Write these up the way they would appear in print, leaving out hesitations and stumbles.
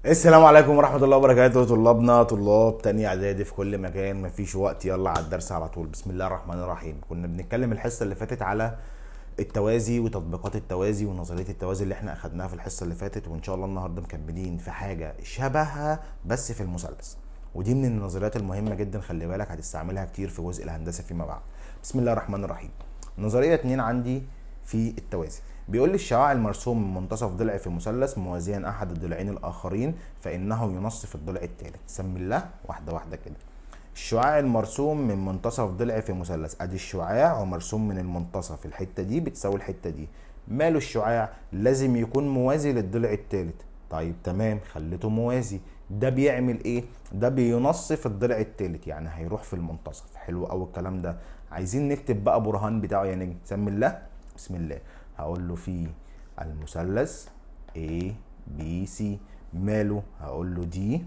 السلام عليكم ورحمة الله وبركاته. طلابنا طلاب تانية اعدادي في كل مكان، مفيش وقت، يلا على الدرس على طول. بسم الله الرحمن الرحيم. كنا بنتكلم الحصة اللي فاتت على التوازي وتطبيقات التوازي ونظرية التوازي اللي احنا اخدناها في الحصة اللي فاتت، وان شاء الله النهاردة مكملين في حاجة شبهها بس في المثلث. ودي من النظريات المهمة جدا، خلي بالك هتستعملها كتير في جزء الهندسة فيما بعد. بسم الله الرحمن الرحيم. نظرية 2 عندي في التوازي، بيقول لي الشعاع المرسوم من منتصف ضلع في مثلث موازيا احد الضلعين الاخرين فانه ينصف الضلع الثالث. سمي الله واحده واحده كده. الشعاع المرسوم من منتصف ضلع في مثلث، ادي الشعاع ومرسوم من المنتصف، الحته دي بتساوي الحته دي. ماله الشعاع؟ لازم يكون موازي للضلع الثالث. طيب تمام، خليته موازي. ده بيعمل ايه؟ ده بينصف الضلع الثالث، يعني هيروح في المنتصف. حلو قوي الكلام ده. عايزين نكتب بقى برهان بتاعه يا نجم. سمي الله. بسم الله. هقول له في المثلث A B C ماله؟ هقول له دي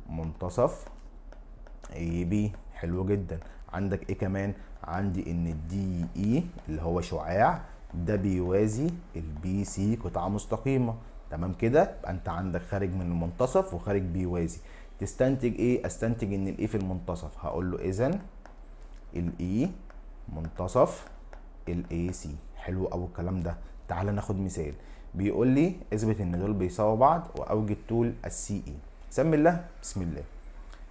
منتصف A B. حلو جدا. عندك ايه كمان؟ عندي ان الدي اي اللي هو شعاع ده بيوازي البي سي قطعة مستقيمة. تمام كده، يبقى انت عندك خارج من المنتصف وخارج بيوازي. تستنتج ايه؟ استنتج ان الاي في المنتصف. هقول له اذا الاي منتصف الاي سي. حلو قوي الكلام ده. تعال ناخد مثال. بيقول لي اثبت ان دول بيساووا بعض واوجد طول السي اي. سمي الله. بسم الله.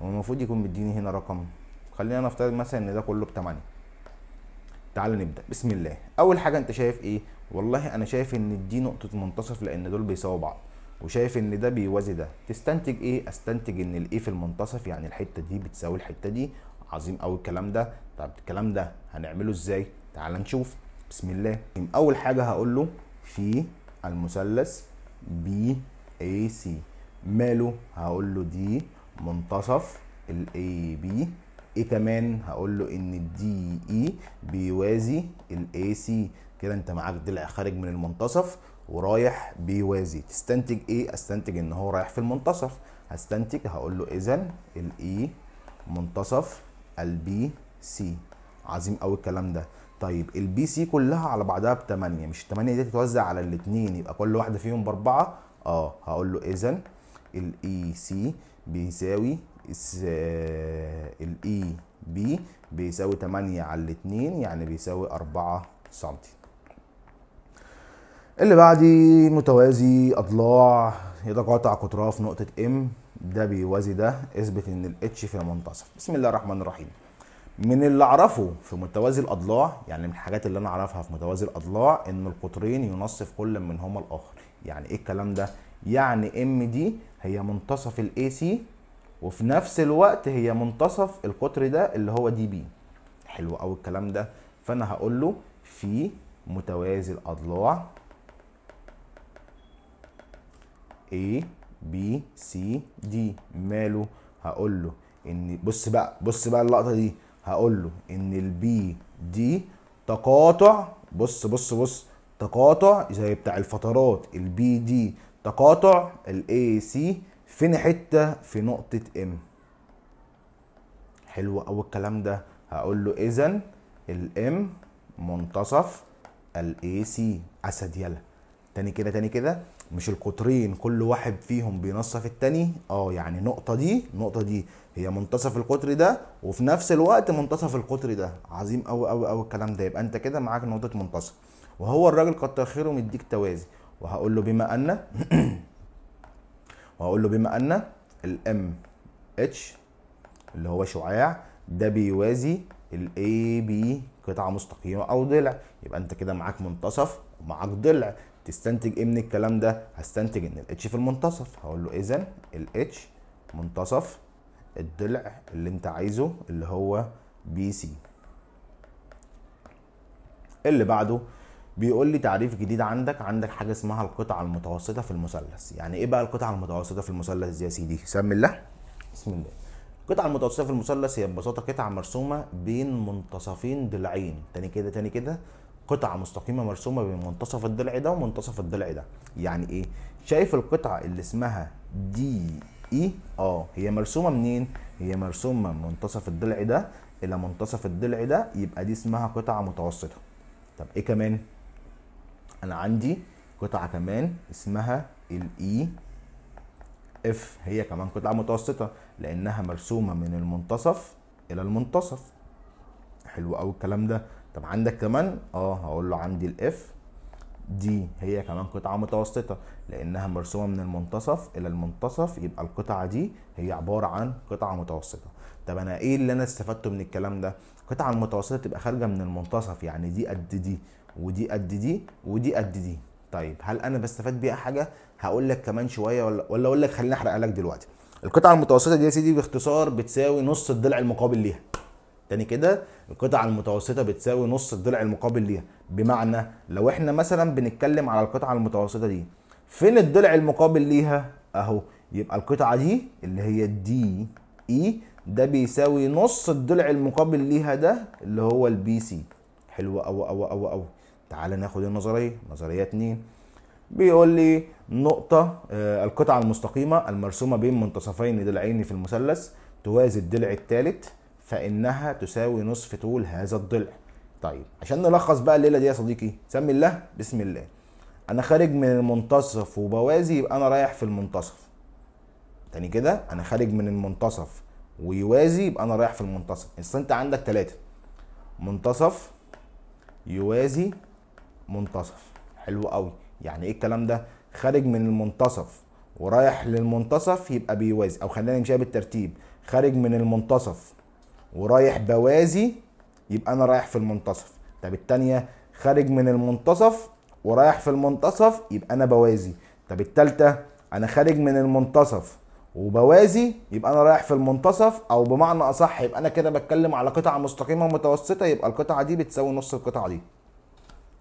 هو المفروض يكون مديني هنا رقم، خلينا نفترض مثلا ان ده كله ب8. تعال نبدا. بسم الله. اول حاجه انت شايف ايه؟ والله انا شايف ان دي نقطه منتصف لان دول بيساووا بعض، وشايف ان ده بيوازي ده. تستنتج ايه؟ استنتج ان الايه في المنتصف يعني الحته دي بتساوي الحته دي. عظيم قوي الكلام ده. طب الكلام ده هنعمله ازاي؟ تعال نشوف. بسم الله. اول حاجه هقول له في المثلث بي اي سي ماله؟ هقول له دي منتصف الاي بي. ايه كمان؟ هقول له ان الدي اي بيوازي الاي سي. كده انت معاك ضلع خارج من المنتصف ورايح بيوازي. تستنتج ايه؟ استنتج ان هو رايح في المنتصف. هستنتج هقول له اذا الاي منتصف البي سي. عظيم قوي الكلام ده. طيب البي سي كلها على بعضها ب8، مش 8 دي تتوزع على الاثنين يبقى كل واحده فيهم ب4؟ هقول له اذا الاي سي بيساوي الاي بي بيساوي 8 على الاتنين، يعني بيساوي 4 سنتي. اللي بعدي متوازي اضلاع يتقاطع قطرها في نقطة ام، ده بيوازي ده. اثبت ان الاتش في المنتصف. بسم الله الرحمن الرحيم. من اللي اعرفه في متوازي الاضلاع، يعني من الحاجات اللي انا اعرفها في متوازي الاضلاع، ان القطرين ينصف كل منهما الاخر. يعني ايه الكلام ده؟ يعني ام دي هي منتصف الاي سي، وفي نفس الوقت هي منتصف القطر ده اللي هو دي بي. حلو قوي الكلام ده. فانا هقول له في متوازي الاضلاع A B C D ماله؟ هقول له ان بص بقى اللقطه دي. هقول له ان البي دي تقاطع، بص تقاطع زي بتاع الفترات. البي دي تقاطع الاي سي فين؟ حته في نقطه ام. حلو قوي الكلام ده. هقول له اذا الام منتصف الاي سي. اسد يلا. تاني كده تاني كده. مش القطرين كل واحد فيهم بينصف التاني؟ يعني النقطة دي هي منتصف القطر ده وفي نفس الوقت منتصف القطر ده. عظيم قوي قوي قوي الكلام ده. يبقى انت كده معاك نقطة منتصف، وهو الراجل كتر خيره مديك توازي. وهقول له بما ان الام اتش اللي هو شعاع ده بيوازي الاي بي قطعه مستقيمه او ضلع، يبقى انت كده معاك منتصف ومعاك ضلع. تستنتج ايه من الكلام ده؟ هستنتج ان الاتش في المنتصف. هقول له اذا الاتش منتصف الضلع اللي انت عايزه اللي هو بي سي. اللي بعده بيقول لي تعريف جديد. عندك حاجه اسمها القطعه المتوسطه في المثلث. يعني ايه بقى القطعه المتوسطه في المثلث دي يا سيدي؟ سمي الله. بسم الله. القطعة المتوسطة في المثلث هي ببساطة قطعة مرسومة بين منتصفين ضلعين. تاني كده. قطعة مستقيمة مرسومة بين منتصف الضلع ده ومنتصف الضلع ده. يعني ايه؟ شايف القطعة اللي اسمها دي اي؟ هي مرسومة منين؟ هي مرسومة من منتصف الضلع ده الى منتصف الضلع ده، يبقى دي اسمها قطعة متوسطة. طب ايه كمان؟ انا عندي قطعة كمان اسمها الاي اف هي كمان قطعه متوسطه لانها مرسومه من المنتصف الى المنتصف. حلو قوي الكلام ده. طب عندك كمان هقول له عندي الاف دي هي كمان قطعه متوسطه لانها مرسومه من المنتصف الى المنتصف، يبقى القطعه دي هي عباره عن قطعه متوسطه. طب انا ايه اللي انا استفدته من الكلام ده؟ القطعه المتوسطه تبقى خارجه من المنتصف، يعني دي قد دي ودي قد دي ودي قد دي. طيب هل انا بستفاد بيها حاجه؟ هقول لك كمان شويه ولا اقول لك خليني احرقها لك دلوقتي. القطعه المتوسطه دي يا سيدي باختصار بتساوي نص الضلع المقابل ليها. تاني كده، القطعة المتوسطة بتساوي نص الضلع المقابل ليها. بمعنى لو احنا مثلا بنتكلم على القطعة المتوسطة دي، فين الضلع المقابل ليها؟ اهو. يبقى القطعة دي اللي هي دي اي ده بيساوي نص الضلع المقابل ليها ده اللي هو البي سي. حلو أوي. تعال ناخد النظرية، نظرية 2. بيقول لي نقطة القطعة المستقيمة المرسومة بين منتصفين ضلعين في المثلث توازي الضلع الثالث فإنها تساوي نصف طول هذا الضلع. طيب عشان نلخص بقى الليلة دي يا صديقي، سمي الله بسم الله. أنا خارج من المنتصف وبوازي، يبقى أنا رايح في المنتصف. تاني كده، أنا خارج من المنتصف ويوازي، يبقى أنا رايح في المنتصف. أصل أنت عندك 3: منتصف، يوازي، منتصف. حلو قوي. يعني ايه الكلام ده؟ خارج من المنتصف ورايح للمنتصف يبقى بيوازي، او خلينا نمشيها بالترتيب. خارج من المنتصف ورايح بوازي يبقى انا رايح في المنتصف. طب التانية، خارج من المنتصف ورايح في المنتصف يبقى انا بوازي. طب التالتة، انا خارج من المنتصف وبوازي يبقى انا رايح في المنتصف، او بمعنى اصح يبقى انا كده بتكلم على قطعة مستقيمة متوسطة، يبقى القطعة دي بتساوي نص القطعة دي.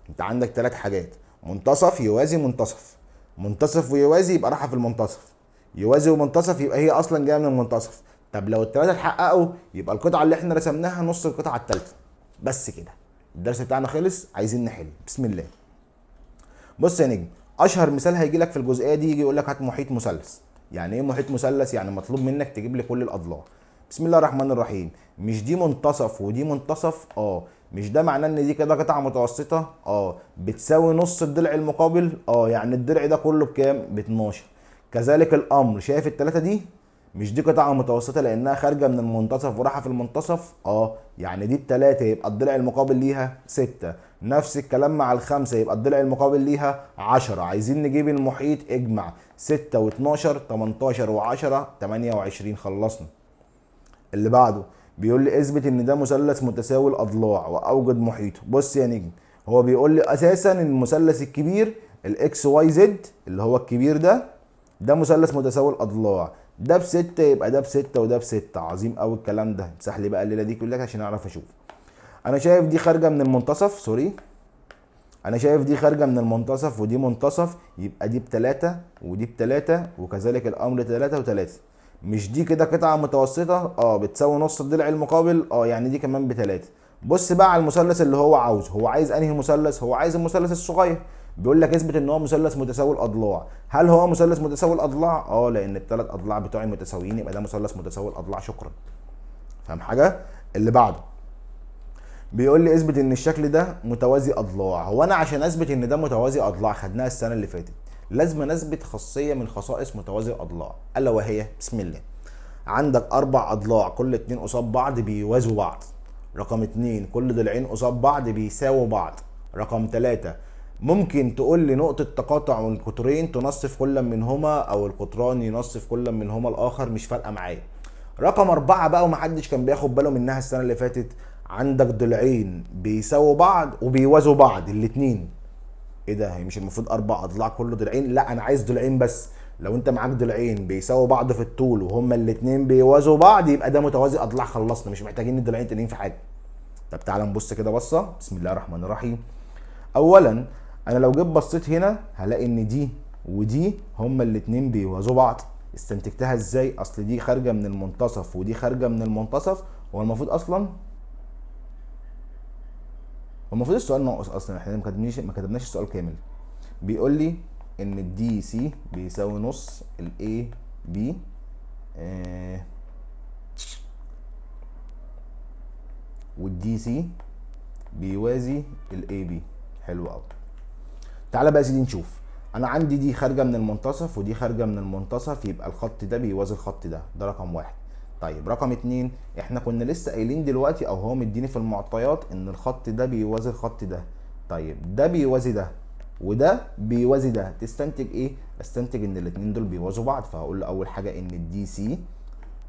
انت عندك 3 حاجات: منتصف، يوازي، منتصف. منتصف ويوازي يبقى رايحه في المنتصف، يوازي ومنتصف يبقى هي اصلا جايه من المنتصف. طب لو ال3 اتحققوا يبقى القطعه اللي احنا رسمناها نص القطعه الثالثه. بس كده الدرس بتاعنا خلص. عايزين نحل. بسم الله. بص يا نجم، اشهر مثال هيجي لك في الجزئيه دي، يجي يقول لك هات محيط مثلث. يعني ايه محيط مثلث؟ يعني مطلوب منك تجيب لي كل الاضلاع. بسم الله الرحمن الرحيم. مش دي منتصف ودي منتصف؟ مش ده معناه ان دي كده قطعه متوسطه؟ بتساوي نص الضلع المقابل؟ يعني الضلع ده كله بكام؟ ب 12. كذلك الامر، شايف الثلاثه دي؟ مش دي قطعه متوسطه لانها خارجه من المنتصف ورايحه في المنتصف؟ يعني دي ب3 يبقى الضلع المقابل ليها 6. نفس الكلام مع ال5 يبقى الضلع المقابل ليها 10. عايزين نجيب المحيط، اجمع 6 و12 18 و10 28. خلصنا. اللي بعده بيقول لي اثبت ان ده مثلث متساوي الاضلاع واوجد محيطه. بص يا نجم، هو بيقول لي اساسا ان المثلث الكبير الاكس واي زد اللي هو الكبير ده مثلث متساوي الاضلاع. ده ب6 يبقى ده ب6 وده ب6. عظيم قوي الكلام ده. امسح لي بقى الليله دي كلها عشان اعرف اشوف. انا شايف دي خارجه من المنتصف، سوري، انا شايف دي خارجه من المنتصف ودي منتصف، يبقى دي ب3 ودي ب3 وكذلك الامر 3 و3. مش دي كده قطعه متوسطه؟ بتساوي نص الضلع المقابل، يعني دي كمان ب3. بص بقى على المثلث اللي هو عاوزه. هو عايز انهي مثلث؟ هو عايز المثلث الصغير. بيقول لك اثبت ان هو مثلث متساوي الاضلاع. هل هو مثلث متساوي الاضلاع؟ لان ال3 اضلاع بتوعي متساويين، يبقى ده مثلث متساوي الاضلاع. شكرا. فاهم حاجه؟ اللي بعده بيقول لي اثبت ان الشكل ده متوازي اضلاع. هو انا عشان اثبت ان ده متوازي اضلاع خدناها السنه اللي فاتت، لازم نثبت خاصيه من خصائص متوازي الاضلاع، الا وهي بسم الله. عندك 4 اضلاع كل 2 قصاد بعض بيوازوا بعض. رقم 2، كل ضلعين قصاد بعض بيساووا بعض. رقم 3، ممكن تقول لي نقطة تقاطع القطرين تنصف كل منهما، او القطران ينصف كل منهما الاخر، مش فارقة معايا. رقم 4 بقى ومحدش كان بياخد باله منها السنة اللي فاتت، عندك ضلعين بيساووا بعض وبيوازوا بعض الاتنين. ايه ده؟ هي مش المفروض 4 اضلاع كل ضلعين؟ لا، انا عايز ضلعين بس. لو انت معاك ضلعين بيساووا بعض في الطول وهما الاتنين بيوازوا بعض يبقى ده متوازي اضلاع. خلصنا، مش محتاجين الضلعين تانيين في حاجه. طب تعالى نبص كده بصه. بسم الله الرحمن الرحيم. اولا انا لو جيت بصيت هنا هلاقي ان دي ودي هما الاتنين بيوازوا بعض. استنتجتها ازاي؟ اصل دي خارجه من المنتصف ودي خارجه من المنتصف. هو المفروض اصلا السؤال ناقص اصلا، احنا ما كتبناش السؤال كامل. بيقول لي ان الدي سي بيساوي نص الاي بي والدي سي بيوازي الاي بي. حلو قوي. تعالى بقى يا سيدي نشوف. انا عندي دي خارجه من المنتصف ودي خارجه من المنتصف، يبقى الخط ده بيوازي الخط ده، ده رقم واحد. طيب رقم اتنين، احنا كنا لسه قايلين دلوقتي او هو مديني في المعطيات ان الخط ده بيوازي الخط ده. طيب ده بيوازي ده وده بيوازي ده، تستنتج ايه؟ استنتج ان الاتنين دول بيوازوا بعض، فهقول له اول حاجه ان الدي سي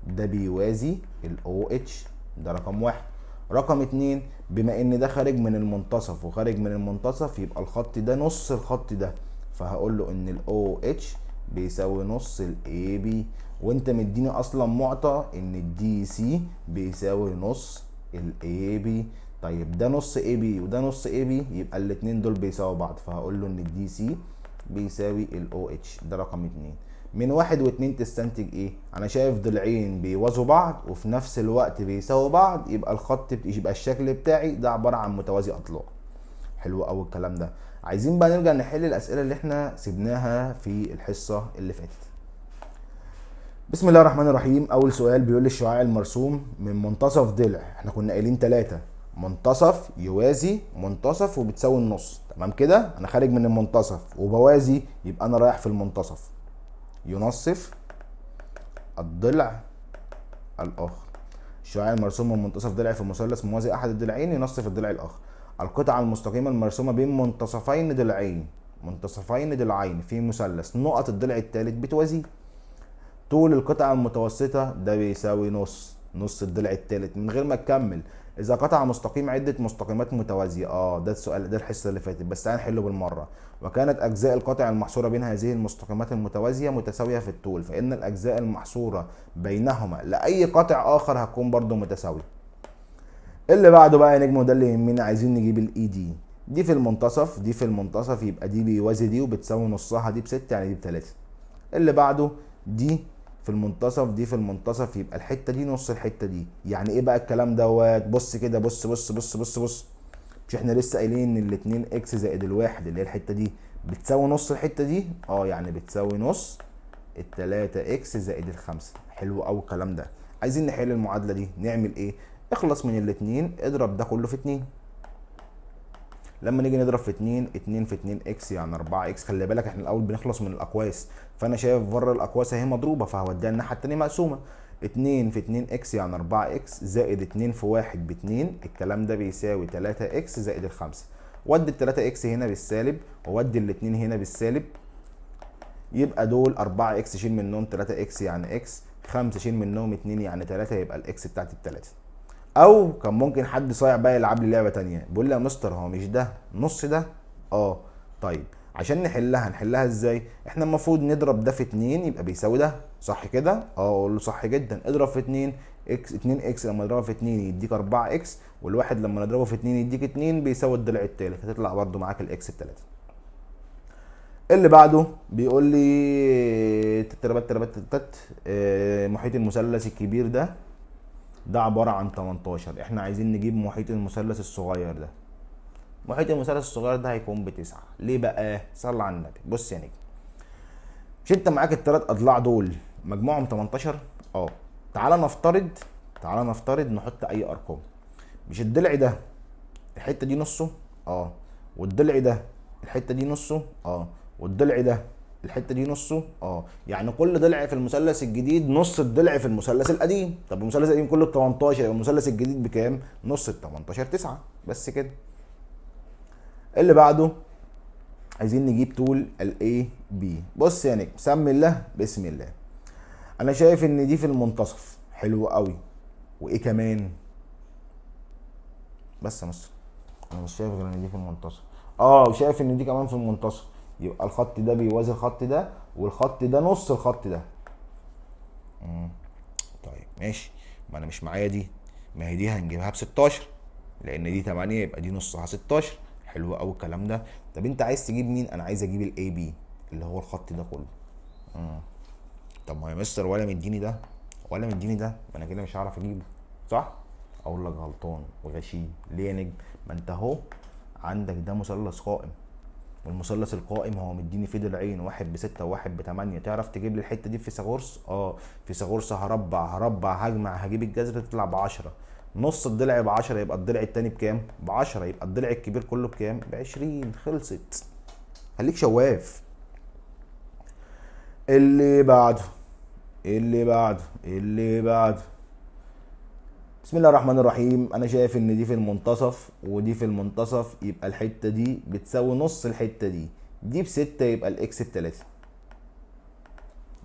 ده بيوازي الاو اتش، ده رقم واحد. رقم اتنين، بما ان ده خارج من المنتصف وخارج من المنتصف، يبقى الخط ده نص الخط ده، فهقول له ان الاو اتش بيساوي نص الاي بي، وانت مديني اصلا معطى ان الدي سي بيساوي نص الاي بي. طيب ده نص اي بي وده نص اي بي، يبقى الاتنين دول بيساوي بعض، فهقول له ان الدي سي بيساوي الاو اتش، ده رقم اتنين. من واحد واتنين تستنتج ايه؟ انا شايف ضلعين بيوازوا بعض وفي نفس الوقت بيساووا بعض، يبقى يبقى الشكل بتاعي ده عبارة عن متوازي اضلاع. حلو قوي الكلام ده. عايزين بقى نرجع نحل الاسئلة اللي احنا سيبناها في الحصة اللي فاتت. بسم الله الرحمن الرحيم. اول سؤال بيقول لي الشعاع المرسوم من منتصف ضلع، احنا كنا قايلين ثلاثة، منتصف يوازي منتصف وبتساوي النص، تمام كده؟ انا خارج من المنتصف وبوازي، يبقى انا رايح في المنتصف. ينصف الضلع الاخر. الشعاع المرسوم من منتصف ضلع في مثلث موازي احد الضلعين ينصف الضلع الاخر. القطعة المستقيمة المرسومة بين منتصفين ضلعين، منتصفين ضلعين في مثلث، نقط الضلع الثالث بتوازيه. طول القطعة المتوسطة ده بيساوي نص الضلع الثالث. من غير ما تكمل، اذا قطع مستقيم عدة مستقيمات متوازية، ده السؤال، ده الحصة اللي فاتت، بس هنحله بالمرة. وكانت اجزاء القطع المحصورة بين هذه المستقيمات المتوازية متساوية في الطول، فان الاجزاء المحصورة بينهما لاي قطع اخر هتكون برضو متساوية. اللي بعده بقى يا نجم، وده اللي يهمنا، عايزين نجيب الاي دي في المنتصف، دي في المنتصف، يبقى دي بيوازي دي وبتساوي نصها، دي بستة يعني دي بتلاتة. اللي بعده دي في المنتصف، دي في المنتصف، يبقى الحته دي نص الحته دي. يعني ايه بقى الكلام دوت؟ بص كده، بص بص بص بص بص، مش احنا لسه قايلين ان الاتنين اكس زائد الواحد اللي هي الحته دي بتساوي نص الحته دي؟ يعني بتساوي نص التلاتة اكس زائد الخمسة. حلو قوي الكلام ده. عايزين نحل المعادله دي، نعمل ايه؟ اخلص من الاتنين، اضرب ده كله في اتنين. لما نيجي نضرب في 2، 2 في 2 اكس يعني 4 اكس. خلي بالك احنا الاول بنخلص من الاقواس، فانا شايف بره الاقواس اهي مضروبه، فهوديها الناحيه الثانيه مقسومه. 2 في 2 اكس يعني 4 اكس، زائد 2 في 1 ب 2، الكلام ده بيساوي 3 اكس زائد الخمسة. ودي ال 3 اكس هنا بالسالب وودي ال 2 هنا بالسالب، يبقى دول 4 اكس شيل منهم 3 اكس يعني اكس، 5 شيل منهم 2 يعني 3، يبقى الاكس بتاعت الثلاثه. او كان ممكن حد صايع بقى يلعب لي لعبه تانية، بيقول لي يا مستر هو مش ده نص ده؟ طيب عشان نحلها ازاي؟ احنا المفروض نضرب ده في 2 يبقى بيساوي ده، صح كده؟ اقول له صح جدا. اضرب في 2 اكس، 2 اكس لما نضربها في 2 يديك 4 اكس، والواحد لما نضربه في 2 يديك 2، بيساوي الضلع التالت، هتطلع برده معاك الاكس بتلاتة. اللي بعده بيقول لي محيط المثلث الكبير ده عبارة عن 18. احنا عايزين نجيب محيط المثلث الصغير ده. محيط المثلث الصغير ده هيكون ب9. ليه بقى؟ صلى على النبي. بص يا نجم، مش انت معاك الثلاث اضلاع دول مجموعهم 18؟ تعالى نفترض نحط اي ارقام. مش الضلع ده الحته دي نصه؟ والضلع ده الحته دي نصه؟ والضلع ده الحته دي نصه؟ يعني كل ضلع في المثلث الجديد نص الضلع في المثلث القديم. طب المثلث القديم كله ب 18، يبقى المثلث الجديد بكام؟ نص ال 18 9، بس كده. اللي بعده عايزين نجيب طول الاي بي. بص يا نجم، سمي الله بسم الله. انا شايف ان دي في المنتصف، حلو قوي. وايه كمان؟ بس يا مستر انا مش شايف غير ان دي في المنتصف. وشايف ان دي كمان في المنتصف، يبقى الخط ده بيوازي الخط ده، والخط ده نص الخط ده. طيب ماشي، ما انا مش معايا دي، ما هي دي هنجيبها ب 16، لان دي 8 يبقى دي نصها 16. حلو قوي الكلام ده. طب انت عايز تجيب مين؟ انا عايز اجيب الاي بي اللي هو الخط ده كله. طب ما يا مستر ولا مديني ده ولا مديني ده، ما انا كده مش هعرف اجيبه، صح؟ اقول لك غلطان وغشيم. ليه يا نجم؟ ما انت اهو عندك ده مثلث قائم، والمثلث القائم هو مديني فيه ضلعين، واحد ب6 وواحد ب8. تعرف تجيب لي الحته دي في فيثاغورس؟ فيثاغورس هربع هجمع هجيب الجذر تطلع ب10. نص الضلع ب10 يبقى الضلع التاني بكام؟ ب10، يبقى الضلع الكبير كله بكام؟ ب20. خلصت. خليك شواف. اللي بعده اللي بعده اللي بعده. بسم الله الرحمن الرحيم. انا شايف ان دي في المنتصف ودي في المنتصف، يبقى الحتة دي بتساوي نص الحتة دي. دي بستة يبقى الاكس بتلاتة.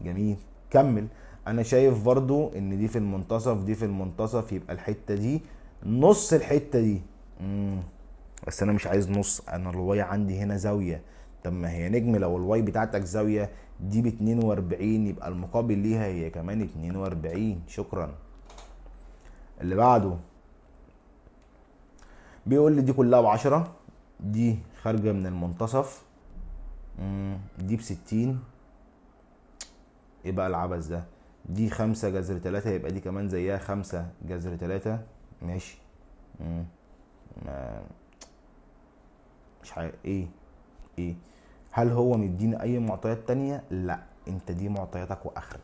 جميل، كمل. انا شايف برضو ان دي في المنتصف دي في المنتصف، يبقى الحتة دي نص الحتة دي. بس انا مش عايز نص، انا الواي عندي هنا زاوية. طب ما هي نجم، لو الواي بتاعتك زاوية دي ب42، يبقى المقابل ليها هي كمان 42. شكرا. اللي بعده بيقول لي دي كلها ب10، دي خارجة من المنتصف، دي ب60. ايه بقى العبث ده؟ دي 5 جذر 3، يبقى دي كمان زيها 5 جذر 3. ماشي. ما مش عارف ايه. هل هو مديني اي معطيات تانية؟ لا، انت دي معطياتك واخرك.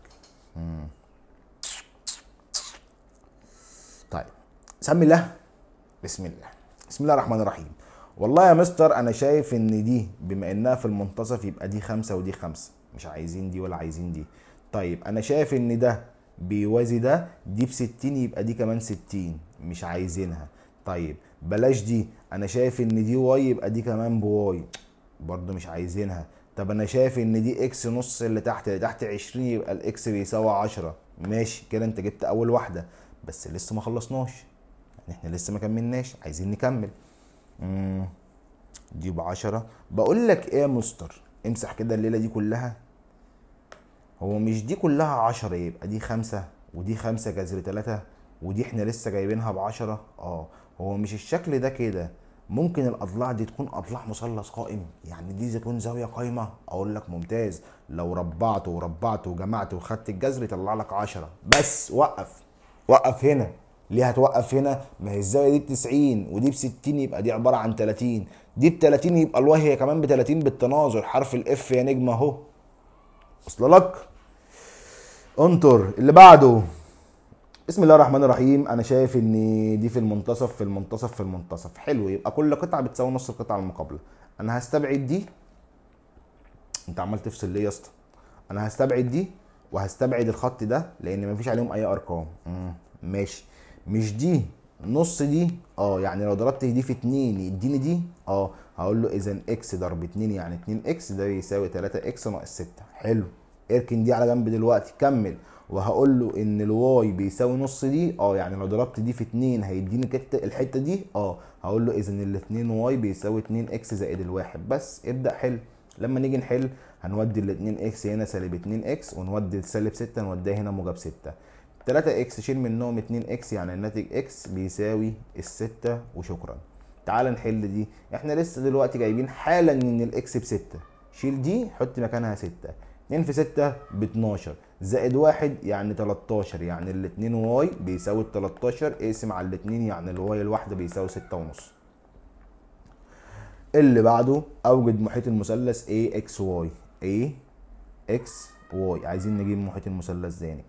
طيب، سمي الله. بسم الله. بسم الله الرحمن الرحيم. والله يا مستر انا شايف ان دي بما انها في المنتصف يبقى دي 5 ودي 5، مش عايزين دي ولا عايزين دي. طيب انا شايف ان ده بيوازي ده، دي ب60 يبقى دي كمان 60، مش عايزينها. طيب بلاش دي، انا شايف ان دي واي يبقى دي كمان بواي، برضو مش عايزينها. طب انا شايف ان دي اكس نص اللي تحت 20، يبقى الاكس بيساوي 10. ماشي كده، انت جبت اول واحدة، بس لسه ما خلصناش، احنا لسه ما كملناش، عايزين نكمل. دي ب10. بقول لك ايه يا مستر، امسح كده الليله دي كلها. هو مش دي كلها 10 يبقى دي 5 ودي 5 جذر 3 ودي احنا لسه جايبينها ب10؟ هو مش الشكل ده كده؟ ممكن الاضلاع دي تكون اضلاع مثلث قائم، يعني دي تكون زاويه قايمه. اقول لك ممتاز، لو ربعت وربعت وجمعت وخدت الجذر يطلع لك 10. بس وقف، وقف هنا. ليه هتوقف هنا؟ ما هي الزاويه دي ب90 ودي ب60، يبقى دي عباره عن 30. دي ب30 يبقى الواي هي كمان ب30 بالتناظر، حرف الاف يا نجم اهو. وصل لك؟ انطر اللي بعده. بسم الله الرحمن الرحيم. انا شايف ان دي في المنتصف في المنتصف في المنتصف. حلو، يبقى كل قطعه بتساوي نص القطعه المقابله. انا هستبعد دي. انت عمال تفصل ليه يا اسطى؟ انا هستبعد دي وهستبعد الخط ده لان مفيش عليهم اي ارقام. ماشي. مش دي نص دي؟ يعني لو ضربت دي في 2 يديني دي. هقول له اذا اكس ضرب 2 يعني 2 اكس، ده بيساوي 3 اكس ناقص 6. حلو، اركن دي على جنب دلوقتي. كمل. وهقول له ان الواي بيساوي نص دي. يعني لو ضربت دي في 2 هيديني الحته دي. هقول له اذا الاتنين واي بيساوي 2 اكس زائد الواحد. بس ابدا حل. لما نيجي نحل هنودي ال 2 اكس هنا سالب 2 اكس، ونودي سالب 6 نوديها هنا موجب 6. 3 اكس شيل منهم 2 اكس، يعني الناتج اكس بيساوي ال6 وشكرا. تعال نحل دي. احنا لسه دلوقتي جايبين حالا ان الاكس ب6. شيل دي حط مكانها 6. 2 في 6 ب 12 زائد 1 يعني 13، يعني الاتنين واي بيساوي ال 13. اقسم على الاتنين يعني الواي الواحده بيساوي 6 ونص. اللي بعده اوجد محيط المثلث AXY. AXY عايزين نجيب محيط المثلث تاني.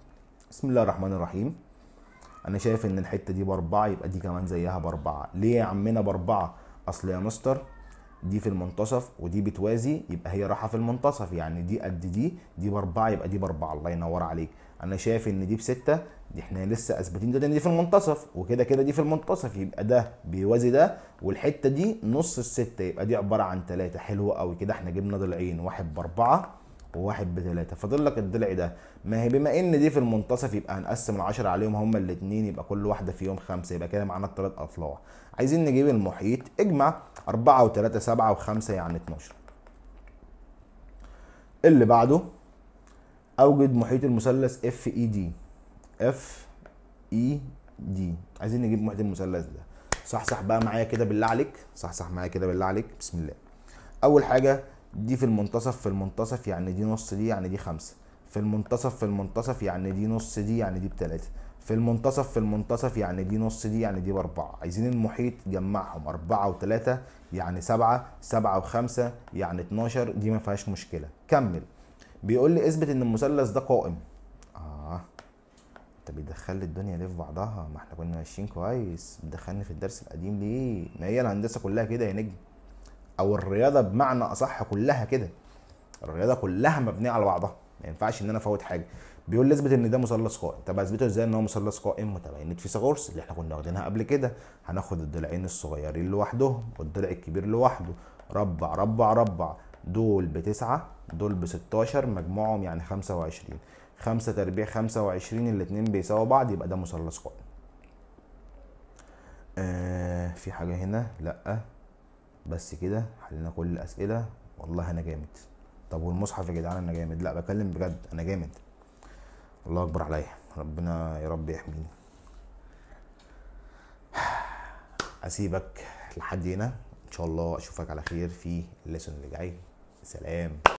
بسم الله الرحمن الرحيم. انا شايف ان الحته دي ب4 يبقى دي كمان زيها ب4. ليه يا عمنا ب4؟ اصل يا مستر دي في المنتصف ودي بتوازي، يبقى هي رايحه في المنتصف، يعني دي قد دي ب4 يبقى دي ب4. الله ينور عليك. انا شايف ان دي ب6، دي احنا لسه اثبتين ده ان دي في المنتصف، وكده كده دي في المنتصف، يبقى ده بيوازي ده، والحته دي نص ال6 يبقى دي عباره عن 3. حلو قوي كده، احنا جبنا ضلعين، واحد ب4 وواحد ب3. فاضل لك الضلع ده. ما هي بما ان دي في المنتصف يبقى هنقسم ال10 عليهم هما الاثنين، يبقى كل واحده فيهم 5، يبقى كده معانا الثلاث اضلاع. عايزين نجيب المحيط. اجمع 4 و3 7 و5 يعني 12. اللي بعده اوجد محيط المثلث FED. FED عايزين نجيب محيط المثلث ده. صحصح بقى معايا كده بالله عليك، صحصح معايا كده بالله عليك. بسم الله. اول حاجه دي في المنتصف في المنتصف، يعني دي نص دي يعني دي 5. في المنتصف في المنتصف يعني دي نص دي يعني دي ب3. في المنتصف في المنتصف يعني دي نص دي يعني دي ب4. عايزين المحيط جمعهم 4 و3 يعني 7، 7 و5 يعني 12. دي ما فيهاش مشكله. كمل. بيقول لي اثبت ان المثلث ده قائم. انت بتدخل الدنيا ليه في بعضها؟ ما احنا كنا ماشيين كويس. بتدخلني في الدرس القديم ليه؟ ما هي الهندسه كلها كده يا نجم، او الرياضه بمعنى اصح كلها كده. الرياضه كلها مبنيه على بعضها. ما ينفعش ان انا افوت حاجه. بيقول لي اثبت ان ده مثلث قائم. طب اثبته ازاي ان هو مثلث قائم؟ متباينه فيثاغورس اللي احنا كنا واخدينها قبل كده. هناخد الضلعين الصغيرين لوحدهم والضلع الكبير لوحده. ربع ربع ربع، دول بتسعة دول ب16 مجموعهم يعني 25. 5 تربيع 25 الاتنين بيساووا بعض، يبقى ده مثلث قائم. في حاجة هنا؟ لأ. بس كده حلينا كل الأسئلة. والله أنا جامد. طب والمصحف يا جدعان أنا جامد؟ لأ بكلم بجد، أنا جامد. الله أكبر عليا، ربنا يا رب يحميني. أسيبك لحد هنا، إن شاء الله أشوفك على خير في الليسون اللي جاي. سلام.